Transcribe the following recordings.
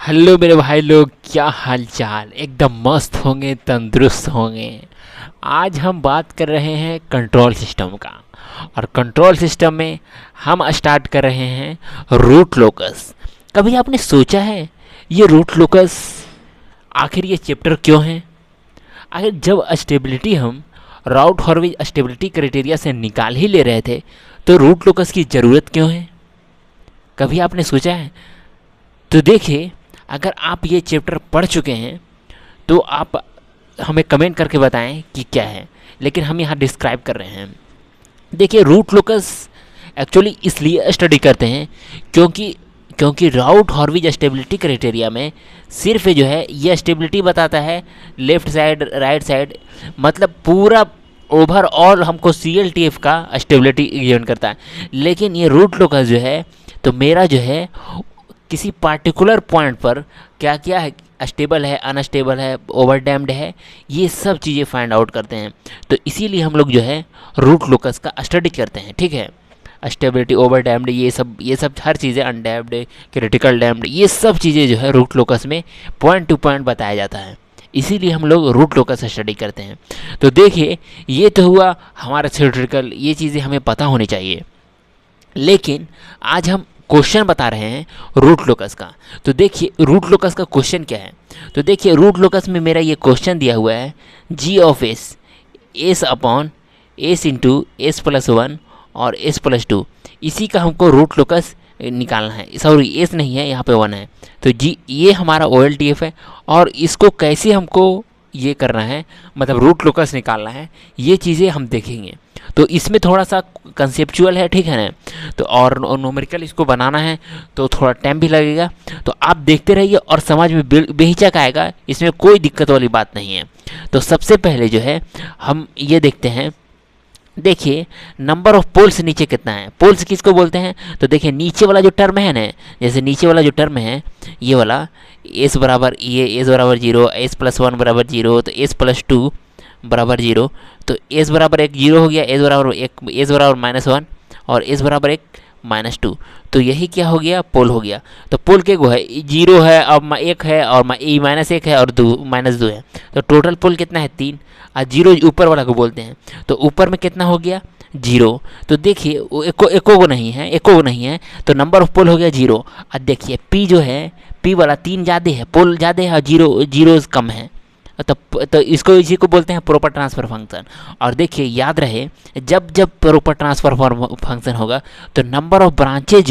Hello मेरे भाई लोग, क्या हाल चाल। एकदम मस्त होंगे, तंदुरुस्त होंगे। आज हम बात कर रहे हैं कंट्रोल सिस्टम का। और कंट्रोल सिस्टम में हम स्टार्ट कर रहे हैं रूट लोकस। कभी आपने सोचा है ये रूट लोकस आखिर ये चैप्टर क्यों है? आखिर जब स्टेबिलिटी हम राउट हॉर्विज स्टेबिलिटी क्राइटेरिया से निकाल ही ले रहे थे तो रूट लोकस की ज़रूरत क्यों है? कभी आपने सोचा है? तो देखिए, अगर आप ये चैप्टर पढ़ चुके हैं तो आप हमें कमेंट करके बताएं कि क्या है, लेकिन हम यहाँ डिस्क्राइब कर रहे हैं। देखिए, रूट लोकस एक्चुअली इसलिए स्टडी करते हैं क्योंकि राउट हॉर्विज स्टेबिलिटी क्राइटेरिया में सिर्फ जो है ये स्टेबिलिटी बताता है लेफ़्ट साइड राइट साइड, मतलब पूरा ओवरऑल हमको CLTF का स्टेबिलिटी गिवन करता है। लेकिन ये रूट लोकस जो है तो मेरा जो है किसी पार्टिकुलर पॉइंट पर क्या क्या है, स्टेबल है, अनस्टेबल है, ओवरडैम्ड है, ये सब चीज़ें फाइंड आउट करते हैं। तो इसीलिए हम लोग जो है रूट लोकस का स्टडी करते हैं। ठीक है, स्टेबिलिटी, ओवरडैम्ड, ये सब हर चीज़ें, अनडैम्ड, क्रिटिकल डैम्ड, ये सब चीज़ें जो है रूट लोकस में पॉइंट टू पॉइंट बताया जाता है। इसीलिए हम लोग रूट लोकस स्टडी करते हैं। तो देखिए, ये तो हुआ हमारा थ्योरेटिकल, ये चीज़ें हमें पता होनी चाहिए। लेकिन आज हम क्वेश्चन बता रहे हैं रूट लोकस का। तो देखिए रूट लोकस का क्वेश्चन क्या है। तो देखिए रूट लोकस में मेरा ये क्वेश्चन दिया हुआ है G of S upon S into S plus one और एस प्लस टू। इसी का हमको रूट लोकस निकालना है। सॉरी, एस नहीं है, यहाँ पे वन है। तो जी ये हमारा OLTF है और इसको कैसे हमको ये करना है, मतलब रूट लोकस निकालना है, ये चीज़ें हम देखेंगे। तो इसमें थोड़ा सा कंसेप्चुअल है, ठीक है ना। तो और न्यूमेरिकल इसको बनाना है तो थोड़ा टाइम भी लगेगा। तो आप देखते रहिए और समझ में बेहिचक आएगा, इसमें कोई दिक्कत वाली बात नहीं है। तो सबसे पहले जो है हम ये देखते हैं। देखिए नंबर ऑफ पोल्स नीचे कितना है, पोल्स किसको बोलते हैं? तो देखिए नीचे वाला जो टर्म है ना, जैसे नीचे वाला जो टर्म है ये वाला एस बराबर एस बराबर 0, एस प्लस वन बराबर 0, तो एस प्लस टू बराबर 0, तो एस बराबर 1 0 हो गया, एस बराबर 1, एस बराबर -1 और एस बराबर 1 -2। तो यही क्या हो गया, पोल हो गया। तो पोल के गो है 0 है और 1 है और -1 है और -2 है। तो टोटल पोल कितना है 3 और 0 ऊपर वाला को बोलते हैं। तो ऊपर में कितना हो गया 0। तो देखिए एको नहीं है, तो नंबर ऑफ पोल हो गया 0। और देखिए पी जो है, पी वाला 3 ज़्यादा है, पोल ज़्यादा है और जीरो कम है। तो इसी को बोलते हैं प्रॉपर ट्रांसफ़र फंक्शन। और देखिए याद रहे, जब प्रॉपर ट्रांसफ़र फंक्शन होगा तो नंबर ऑफ ब्रांचेज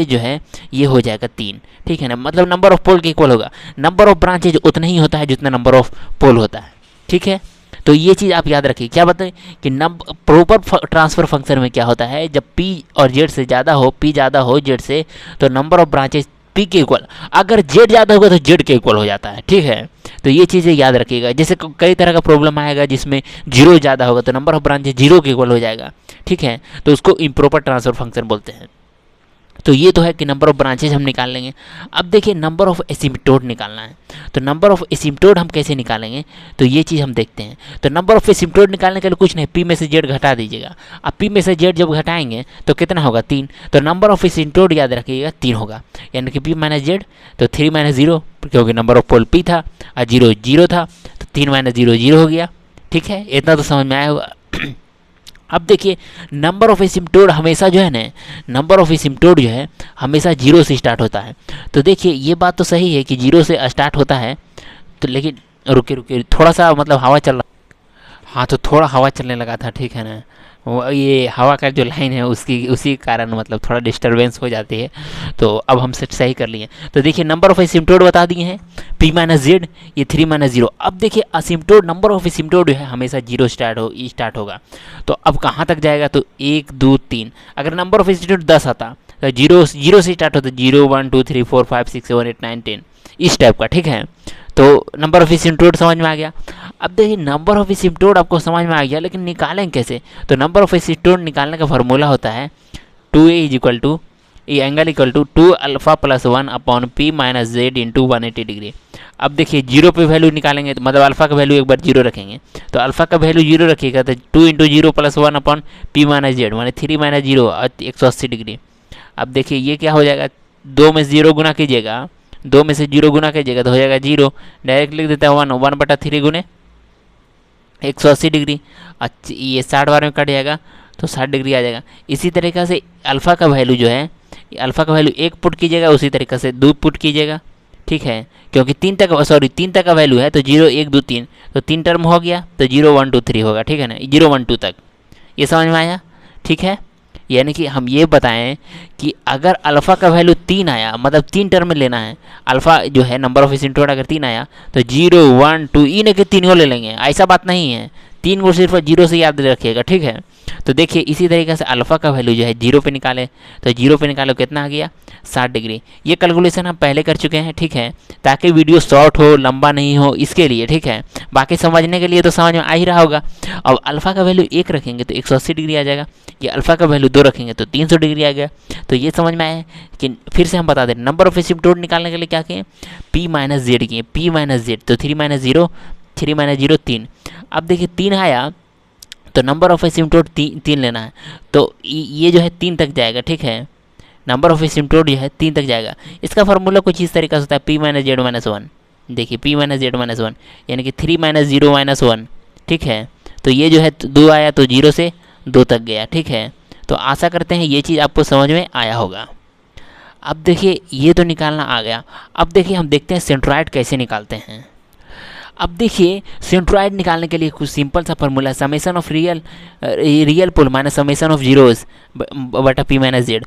जो है ये हो जाएगा 3। ठीक है ना, मतलब नंबर ऑफ पोल के इक्वल होगा। नंबर ऑफ ब्रांचेज उतना ही होता है जितना नंबर ऑफ पोल होता है। ठीक है, तो ये चीज़ आप याद रखिए। क्या बताएं कि प्रॉपर ट्रांसफ़र फंक्शन में क्या होता है, जब P और Z से ज़्यादा हो, P ज़्यादा हो Z से, तो नंबर ऑफ ब्रांचेज P के इक्वल, अगर Z ज़्यादा होगा तो Z के इक्वल हो जाता है। ठीक है, तो ये चीज़ें याद रखिएगा। जैसे कई तरह का प्रॉब्लम आएगा जिसमें 0 ज़्यादा होगा तो नंबर ऑफ ब्रांचेज 0 के इक्वल हो जाएगा। ठीक है, तो उसको इम्प्रॉपर ट्रांसफ़र फंक्शन बोलते हैं। तो ये तो है कि नंबर ऑफ ब्रांचेज हम निकाल लेंगे। अब देखिए नंबर ऑफ एसिम्पटोड निकालना है। तो नंबर ऑफ एसिम्पटोड हम कैसे निकालेंगे, तो ये चीज़ हम देखते हैं। तो नंबर ऑफ एसिम्पटोड निकालने के लिए कुछ नहीं, P में से Z घटा दीजिएगा। अब P में से Z जब घटाएंगे तो कितना होगा 3। तो नंबर ऑफ एसिम्पटोड याद रखिएगा 3 होगा, यानी कि P - Z, तो 3 - 0, क्योंकि नंबर ऑफ पोल P था और 0 था, तो 3 - 0 0 हो गया। ठीक है, इतना तो समझ में आया होगा। अब देखिए नंबर ऑफ एसिम्पटोड हमेशा जो है ना, नंबर ऑफ एसिम्पटोड जो है हमेशा 0 से स्टार्ट होता है। तो देखिए ये बात तो सही है कि 0 से स्टार्ट होता है। तो लेकिन रुके थोड़ा सा, मतलब हवा चल रहा, हाँ तो थोड़ा हवा चलने लगा था। ठीक है ना, वो ये हवा का जो लाइन है उसी कारण मतलब थोड़ा डिस्टरबेंस हो जाती है। तो अब हम सेट सही कर लिए। तो देखिए नंबर ऑफ एसिम्पटोड बता दिए हैं, P - Z, ये 3 - 0। अब देखिए असिम्पटोड, नंबर ऑफ एसिम्पटोड जो है हमेशा 0 स्टार्ट होगा। तो अब कहाँ तक जाएगा, तो 1 2 3। अगर नंबर ऑफ एसिम्पटोड 10 आता तो 0 से स्टार्ट होता, 0 1 2 3 4 5 6 7 8 9 10, इस टाइप का। ठीक है, तो नंबर ऑफ एसिम्पटोड समझ में आ गया। अब देखिए नंबर ऑफ एसिम्पटोड आपको समझ में आ गया, लेकिन निकालें कैसे? तो नंबर ऑफ एसिम्पटोड निकालने का फार्मूला होता है 2A = ये angle equal to 2 alpha plus 1 upon P - Z into 180 degree. अब देखिए 0 पे वैल्यू निकालेंगे, तो मतलब अल्फा का वैल्यू एक बार 0 रखेंगे। तो अल्फा का वैल्यू 0 रखिएगा तो 2 × 0 + 1 अपॉन P - Z, माने 3 - 0 180 डिग्री। अब देखिए ये क्या हो जाएगा, 2 में 0 गुना कीजिएगा 2 में से 0 गुना कीजिएगा तो हो जाएगा 0। डायरेक्ट लिख देता है 1/3 गुने 180 डिग्री। अच्छा, ये 60 बार में कट जाएगा तो 60 डिग्री आ जाएगा। इसी तरीक़े से अल्फ़ा का वैल्यू जो है, अल्फ़ा का वैल्यू 1 पुट कीजिएगा, उसी तरीक़े से 2 पुट कीजिएगा, ठीक है, क्योंकि 3 तक का वैल्यू है तो 0 1 2 3, तो 3 टर्म हो गया तो 0 1 2 3 होगा, ठीक है ना, 0 1 2 तक। ये समझ में आया, ठीक है। यानी कि हम ये बताएं कि अगर अल्फ़ा का वैल्यू 3 आया, मतलब 3 टर्म में लेना है, अल्फ़ा जो है नंबर ऑफ एसिम्प्टोट अगर 3 आया तो 0 1 2 इन्हें के 3 को ले लेंगे, ऐसा बात नहीं है, 3 को सिर्फ 0 से याद रखिएगा, ठीक है। तो देखिए इसी तरीके से अल्फ़ा का वैल्यू जो है 0 पे निकाले, तो 0 पे निकालो कितना आ गया 60 डिग्री। ये कैलकुलेशन हम पहले कर चुके हैं, ठीक है, ताकि वीडियो शॉर्ट हो, लंबा नहीं हो, इसके लिए, ठीक है। बाकी समझने के लिए तो समझ में आ ही रहा होगा। अब अल्फ़ा का वैल्यू 1 रखेंगे तो 180 डिग्री आ जाएगा, ये अल्फ़ा का वैल्यू 2 रखेंगे तो 300 डिग्री आ गया। तो ये समझ में आया कि फिर से हम बता दें, नंबर ऑफ एसिम्प्टोट निकालने के लिए क्या किए, P माइनस जेड किए, P माइनस जेड, तो 3 माइनस 0 3। अब देखिए 3 आया तो नंबर ऑफ एसिम्प्टोट 3 लेना है, तो ये जो है 3 तक जाएगा, ठीक है, नंबर ऑफ एसिम्प्टोट जो है 3 तक जाएगा। इसका फार्मूला कुछ इस तरीके से होता है, P माइनस जेड माइनस 1, देखिए P माइनस जेड माइनस 1 यानी कि 3 माइनस 0 माइनस 1, ठीक है। तो ये जो है 2 आया तो 0 से 2 तक गया, ठीक है। तो आशा करते हैं ये चीज़ आपको समझ में आया होगा। अब देखिए ये तो निकालना आ गया। अब देखिए हम देखते हैं सेंट्रॉइड कैसे निकालते हैं। अब देखिए सेंट्रॉइड निकालने के लिए कुछ सिंपल सा formula, summation of real pole minus summation of zeros बटा P minus Z,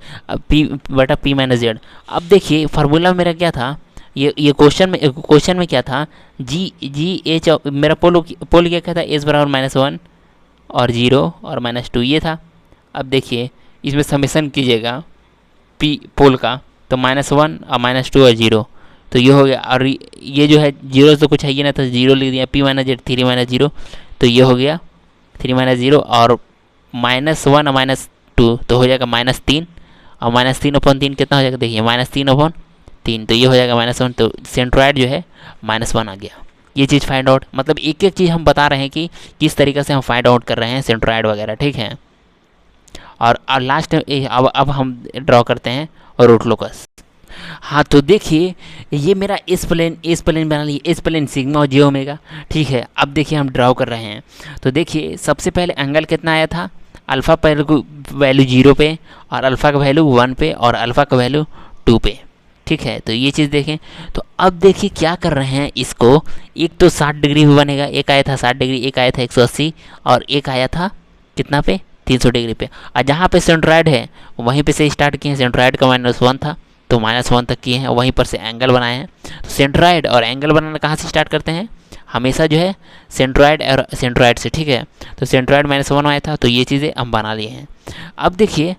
P minus Z. अब देखिए फार्मूला मेरा क्या था, ये क्वेश्चन में क्या था, जी एच मेरा पोल क्या था, एच बराबर -1 और 0 और -2 ये था। अब देखिए इसमें समेशन कीजिएगा P पोल का तो -1 और -2 और 0, तो ये हो गया। और ये जो है 0 तो कुछ है ही ना, तो 0 लिख दिया, P माइनस जेड 3 माइनस 0, तो ये हो गया 3 माइनस 0 और -1 और -2 तो हो जाएगा -3 और -3/3 कितना हो जाएगा, देखिए -3/3, तो ये हो जाएगा -1। तो सेंट्रॉइड जो है -1 आ गया। ये चीज़ फाइंड आउट, मतलब एक एक चीज़ हम बता रहे हैं कि किस तरीके से हम फाइंड आउट कर रहे हैं सेंट्रॉइड वगैरह, ठीक है। और लास्ट अब हम ड्रॉ करते हैं रूट लोकस। हाँ तो देखिए ये मेरा एस प्लेन बना लिया, एस प्लेन सिग्मा और जे ओमेगा, ठीक है। अब देखिए हम ड्रॉ कर रहे हैं, तो देखिए सबसे पहले एंगल कितना आया था, अल्फ़ा पहले को वैल्यू 0 पे और अल्फ़ा का वैल्यू 1 पे और अल्फ़ा का वैल्यू 2 पे, ठीक है। तो ये चीज़ देखें। तो अब देखिए क्या कर रहे हैं इसको, एक तो 60 डिग्री भी बनेगा, एक आया था 60 डिग्री, एक आया था 180 और एक आया था कितना पे 300 डिग्री पे। और जहाँ पे सेंट्रॉइड है वहीं पे से स्टार्ट किए हैं, सेंट्रॉइड का -1 था तो -1 तक किए हैं, वहीं पर से एंगल बनाए हैं। तो सेंट्रॉइड और एंगल बनाना कहाँ से स्टार्ट करते हैं, हमेशा जो है सेंट्रॉइड से, ठीक है। तो सेंट्रॉइड -1 आया था तो ये चीज़ें हम बना लिए हैं। अब देखिए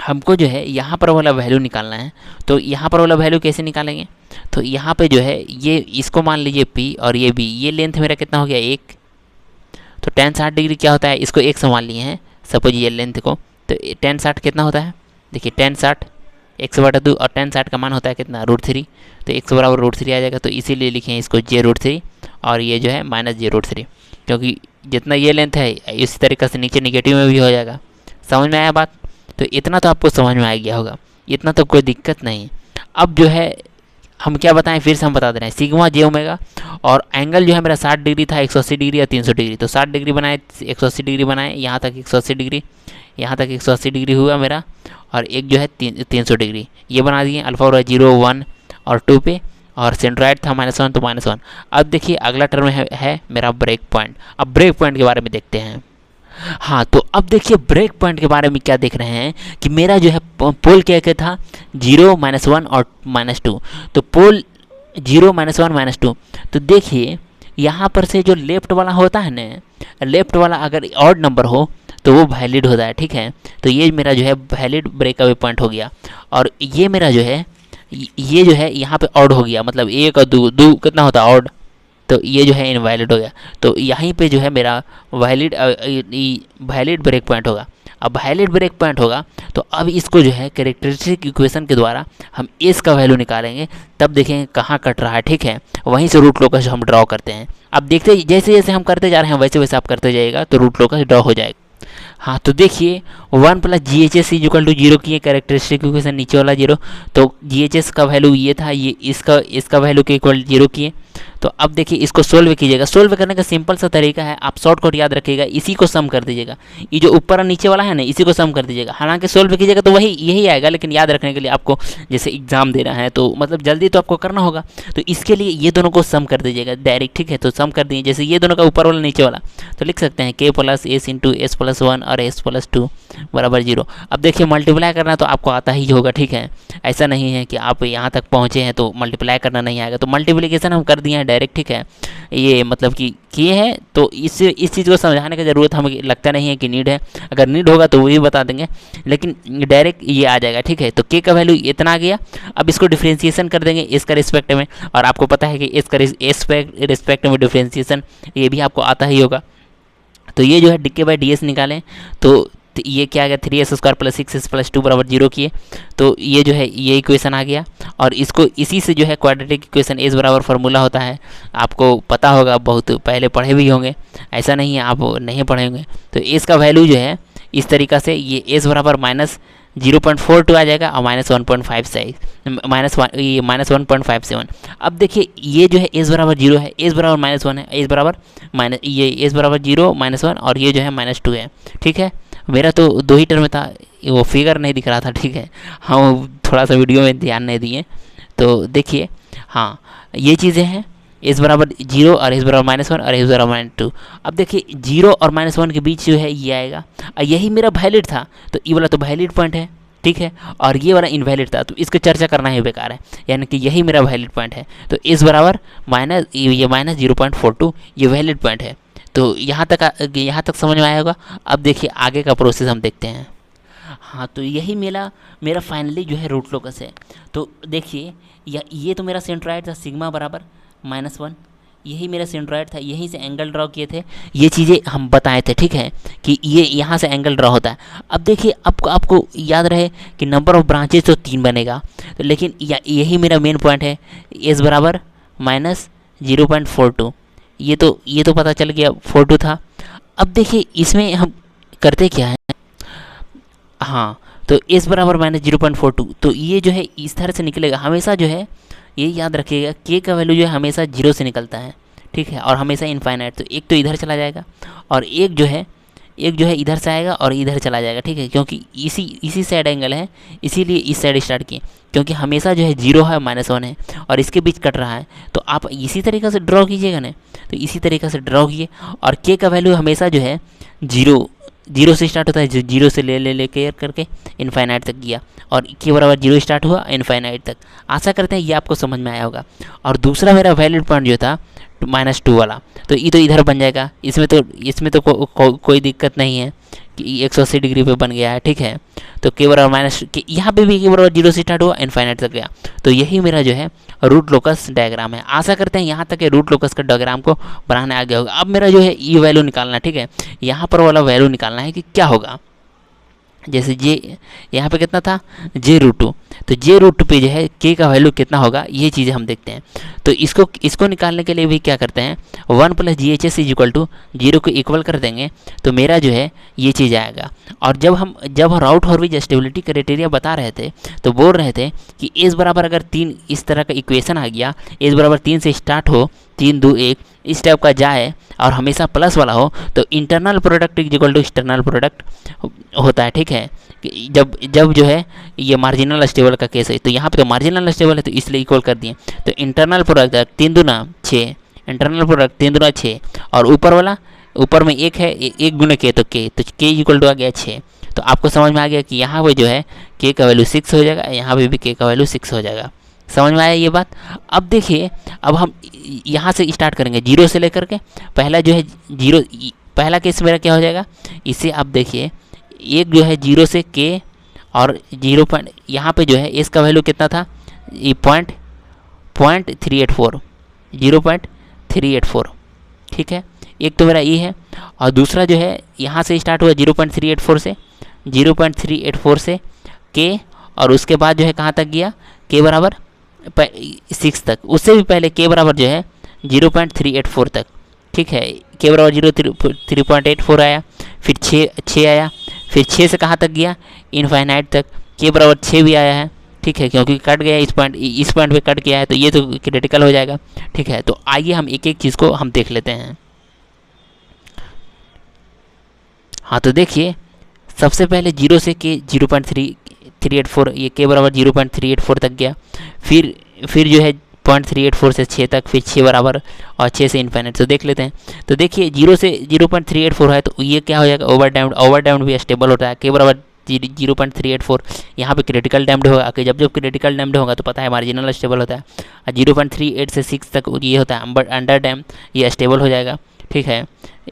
हमको जो है यहाँ पर वाला वैल्यू निकालना है, तो यहाँ पर वाला वैल्यू कैसे निकालेंगे, तो यहाँ पे जो है ये इसको मान लीजिए P और ये B, ये लेंथ मेरा कितना हो गया 1, तो tan 60 डिग्री क्या होता है, इसको 1 से मान लिए हैं सपोज ये लेंथ को, तो tan 60 कितना होता है, देखिए tan 60 1/2 और tan 60 का मान होता है कितना √3, तो 1 बराबर √3 आ जाएगा। तो इसीलिए लिखे हैं इसको j√3 और ये जो है -j√3, क्योंकि जितना ये लेंथ है इसी तरीके से नीचे निगेटिव में भी हो जाएगा। समझ में आया बात, तो इतना तो आपको समझ में आ गया होगा, इतना तो कोई दिक्कत नहीं। अब जो है हम क्या बताएं, फिर से हम बता दे रहे हैं, सिग्मा जे ओमेगा और एंगल जो है मेरा 60 डिग्री था, 180 डिग्री या 300 डिग्री, तो 60 डिग्री बनाए, 180 डिग्री बनाए, यहाँ तक 180 डिग्री, यहाँ तक 180 डिग्री हुआ मेरा, और एक जो है 300 डिग्री ये बना दिए अल्फ़ा और 0 1 और 2 पे, और सेंट्रॉइड था -1 तो -1। अब देखिए अगला टर्म है मेरा ब्रेक पॉइंट। अब ब्रेक पॉइंट के बारे में देखते हैं। हाँ तो अब देखिए ब्रेक पॉइंट के बारे में क्या देख रहे हैं कि मेरा जो है पोल क्या क्या था 0 -1 और -2, तो पोल 0 -1 -2। तो देखिए यहाँ पर से जो लेफ्ट वाला होता है ना, लेफ्ट वाला अगर ऑड नंबर हो तो वो वैलिड होता है, ठीक है। तो ये मेरा जो है वैलिड ब्रेक अवे पॉइंट हो गया, और ये मेरा जो है ये जो है यहाँ पे ऑड हो गया, मतलब 1 और 2 कितना होता है ऑड, तो ये जो है इनवैलिड हो गया। तो यहीं पे जो है मेरा वैलिड ब्रेक पॉइंट होगा। अब वैलिड ब्रेक पॉइंट होगा तो अब इसको जो है कैरेक्टरिस्टिक इक्वेशन के द्वारा हम एस का वैल्यू निकालेंगे, तब देखेंगे कहाँ कट रहा है, ठीक है। वहीं से रूट लोकस हम ड्रॉ करते हैं। अब देखते जैसे जैसे हम करते जा रहे हैं वैसे वैसे आप करते जाइएगा तो रूट लोकस ड्रॉ हो जाएगा। हाँ तो देखिए 1 plus G H S is equal to zero की कैरेक्टरिस्टिक इक्वेशन, नीचे वाला जीरो, तो जी एच एस का वैल्यू ये था, ये इसका वैल्यू के इक्वल जीरो किए। तो अब देखिए इसको सोल्व कीजिएगा। सोल्व करने का सिंपल सा तरीका है, आप शॉर्टकट याद रखिएगा, इसी को सम कर दीजिएगा। ये जो ऊपर और नीचे वाला है ना, इसी को सम कर दीजिएगा। हालांकि सोल्व कीजिएगा तो वही यही आएगा, लेकिन याद रखने के लिए आपको, जैसे एग्जाम देना है तो मतलब जल्दी तो आपको करना होगा, तो इसके लिए ये दोनों को सम कर दीजिएगा डायरेक्ट, ठीक है। तो सम कर दिए, जैसे ये दोनों का ऊपर वाला नीचे वाला, तो लिख सकते हैं k plus S into S plus one और एस प्लस टू बराबर जीरो। अब देखिए मल्टीप्लाई करना तो आपको आता ही होगा, ठीक है। ऐसा नहीं है कि आप यहाँ तक पहुँचे हैं तो मल्टीप्लाई करना नहीं आएगा, तो मल्टीप्लिकेशन हम कर दिए हैं डायरेक्ट, ठीक है। ये मतलब कि किए हैं, तो इस चीज़ को समझाने की ज़रूरत हमें लगता नहीं है कि नीड है। अगर नीड होगा तो वो भी बता देंगे, लेकिन डायरेक्ट ये आ जाएगा, ठीक है। तो k का वैल्यू इतना आ गया। अब इसको डिफ्रेंशिएशन कर देंगे इसका रिस्पेक्ट में, और आपको पता है कि इसका रिस्पेक्ट में डिफ्रेंशिएशन ये भी आपको आता ही होगा। तो ये जो है डी के बाई डी एस निकालें, तो ये क्या आ गया, 3s square plus 6s plus 2 बराबर जीरो किए, तो ये जो है ये इक्वेशन आ गया। और इसको इसी से जो है क्वाड्रेटिक इक्वेशन एस बराबर फार्मूला होता है, आपको पता होगा, बहुत पहले पढ़े भी होंगे, ऐसा नहीं है आप नहीं पढ़े होंगे। तो एस का वैल्यू जो है इस तरीक़ा से, ये एस बराबर माइनस 0.42 आ जाएगा और माइनस 1.5 साइज ये माइनस 1.57। अब देखिए ये जो है एस बराबर जीरो है, एस बराबर माइनस वन है, एस बराबर माइनस ये एस बराबर जीरो माइनस वन, और ये जो है माइनस टू है, ठीक है। मेरा तो दो ही टर्म में था, वो फिगर नहीं दिख रहा था, ठीक है। हाँ थोड़ा सा वीडियो में ध्यान नहीं दिए, तो देखिए हाँ ये चीज़ें हैं, एस बराबर जीरो और एस बराबर माइनस वन और एस बराबर माइनस टू। अब देखिए जीरो और माइनस वन के बीच जो है ये आएगा, और यही मेरा वैलिड था, तो ये वाला तो वैलिड पॉइंट है, ठीक है, और ये वाला इनवैलिड था, तो इसको चर्चा करना ही बेकार है, यानी कि यही मेरा वैलिड पॉइंट है। तो एस बराबर माइनस ये माइनस 0.42 ये वैलिड पॉइंट है। तो यहाँ तक समझ में आया होगा। अब देखिए आगे का प्रोसेस हम देखते हैं। हाँ तो यही मेरा फाइनली जो है रूट लोकस है। तो देखिए ये तो मेरा सेंट्रॉइड था सिग्मा बराबर -1, यही मेरा सेंट्रॉइड था, यहीं से एंगल ड्रॉ किए थे, ये चीज़ें हम बताए थे, ठीक है, कि ये यहाँ से एंगल ड्रॉ होता है। अब देखिए आपको याद रहे कि नंबर ऑफ ब्रांचेज तो 3 बनेगा, तो लेकिन यही मेरा मेन पॉइंट है, एस बराबर -0.42, ये तो पता चल गया 42 था। अब देखिए इसमें हम करते क्या है, हाँ तो एस बराबर -0.42, तो ये जो है इस तरह से निकलेगा हमेशा, जो है ये याद रखिएगा k का वैल्यू जो है हमेशा जीरो से निकलता है, ठीक है, और हमेशा इनफाइनाइट। तो एक तो इधर चला जाएगा और एक जो है इधर से आएगा और इधर चला जाएगा, ठीक है, क्योंकि इसी साइड एंगल है, इसीलिए इस साइड स्टार्ट किए, क्योंकि हमेशा जो है जीरो है -1 है और इसके बीच कट रहा है। तो आप इसी तरीक़े से ड्रॉ कीजिएगा ना, तो इसी तरीक़े से ड्रॉ किए, और k का वैल्यू हमेशा जो है जीरो से स्टार्ट होता है, जो जीरो से ले करके इनफाइनाइट तक गया, और k बराबर जीरो स्टार्ट हुआ इनफाइनाइट तक। आशा करते हैं ये आपको समझ में आया होगा। और दूसरा मेरा वैलिड पॉइंट जो था -2 वाला, तो ये तो इधर बन जाएगा, इसमें तो कोई दिक्कत नहीं है कि 180 डिग्री पे बन गया है, ठीक है। तो k बराबर माइनस यहाँ पे भी k बराबर जीरो से स्टार्ट हुआ इनफाइनाइट तक गया। तो यही मेरा जो है रूट लोकस डायग्राम है। आशा करते हैं यहाँ तक के रूट लोकस का डायग्राम को बनाने आ गया होगा। अब मेरा जो है ये वैल्यू निकालना है, ठीक है, यहाँ पर वाला वैल्यू निकालना है कि क्या होगा। जैसे जे यहाँ पे कितना था j√2, तो j√2 पे जो है k का वैल्यू कितना होगा, ये चीज़ें हम देखते हैं। तो इसको निकालने के लिए भी क्या करते हैं, 1 plus GHS is equal to 0 को इक्वल कर देंगे, तो मेरा जो है ये चीज़ आएगा। और जब राउट हॉर्विज स्टेबिलिटी क्राइटेरिया बता रहे थे, तो बोल रहे थे कि एस बराबर अगर 3 इस तरह का इक्वेशन आ गया, एस बराबर 3 से स्टार्ट हो, 3 2 1 इस टाइप का जाए और हमेशा प्लस वाला हो, तो internal product is equal to external product होता है, ठीक है। जब जो है ये मार्जिनल स्टेबल का केस है, तो यहाँ पे तो मार्जिनल स्टेबल है, तो इसलिए इक्वल कर दिए। तो इंटरनल प्रोडक्ट 3 दूना 6, इंटरनल प्रोडक्ट 3 दूना 6, और ऊपर वाला ऊपर में 1 है, 1 गुना k, तो k इक्वल टू आ गया 6। तो आपको समझ में आ गया कि यहाँ पे जो है k का वैल्यू 6 हो जाएगा, यहाँ पे भी k का वैल्यू 6 हो जाएगा। समझ में आया ये बात। अब देखिए अब हम यहाँ से स्टार्ट करेंगे, जीरो से लेकर के पहला जो है जीरो, पहला केस मेरा क्या हो जाएगा, इसे आप देखिए, एक जो है जीरो से k और 0. यहाँ पे जो है इसका वैल्यू कितना था, ये 0.384, 0.384, ठीक है। एक तो मेरा ये है, और दूसरा जो है यहाँ से स्टार्ट हुआ 0.384 से k, और उसके बाद जो है कहाँ तक गया, k बराबर 6 तक, उससे भी पहले k बराबर जो है 0.384 तक, ठीक है, k बराबर 3.84 आया। फिर 6 आया, फिर 6 से कहाँ तक गया, इनफाइनाइट तक, के बराबर 6 भी आया है, ठीक है, क्योंकि कट गया इस पॉइंट पे कट गया है, तो ये तो क्रिटिकल हो जाएगा, ठीक है। तो आइए हम एक एक चीज़ को हम देख लेते हैं। हाँ तो देखिए, सबसे पहले 0 से के 0.384, ये के बराबर 0.384 तक गया, फिर जो है 0.384 से 6 तक, फिर 6 बराबर, और 6 से इन्फाइनाइट। तो देख लेते हैं। तो देखिए 0 से 0.384 है, तो ये क्या हो जाएगा, ओवर डैम्ड भी स्टेबल होता है। के बराबर 0.384 यहाँ पे क्रिटिकल डैम्ड होगा, कि जब क्रिटिकल डैम्ड होगा तो पता है मार्जिनल स्टेबल होता है। और 0.38 से 6 तक ये होता है अंडर डैम, ये स्टेबल हो जाएगा, ठीक है।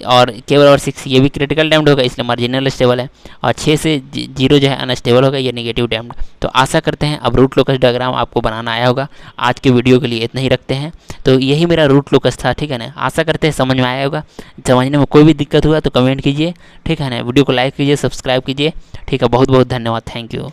और के बराबर 6 ये भी क्रिटिकल डैम्ड होगा, इसलिए मार्जिनल स्टेबल है। और 6 से 0 जो है अनस्टेबल होगा, ये नेगेटिव डैम्ड। तो आशा करते हैं अब रूट लोकस डायग्राम आपको बनाना आया होगा। आज के वीडियो के लिए इतना ही रखते हैं। तो यही मेरा रूट लोकस था, ठीक है ना। आशा करते हैं समझ में आया होगा। समझने में कोई भी दिक्कत हुआ तो कमेंट कीजिए, ठीक है ना। वीडियो को लाइक कीजिए, सब्सक्राइब कीजिए, ठीक है। बहुत बहुत धन्यवाद, थैंक यू।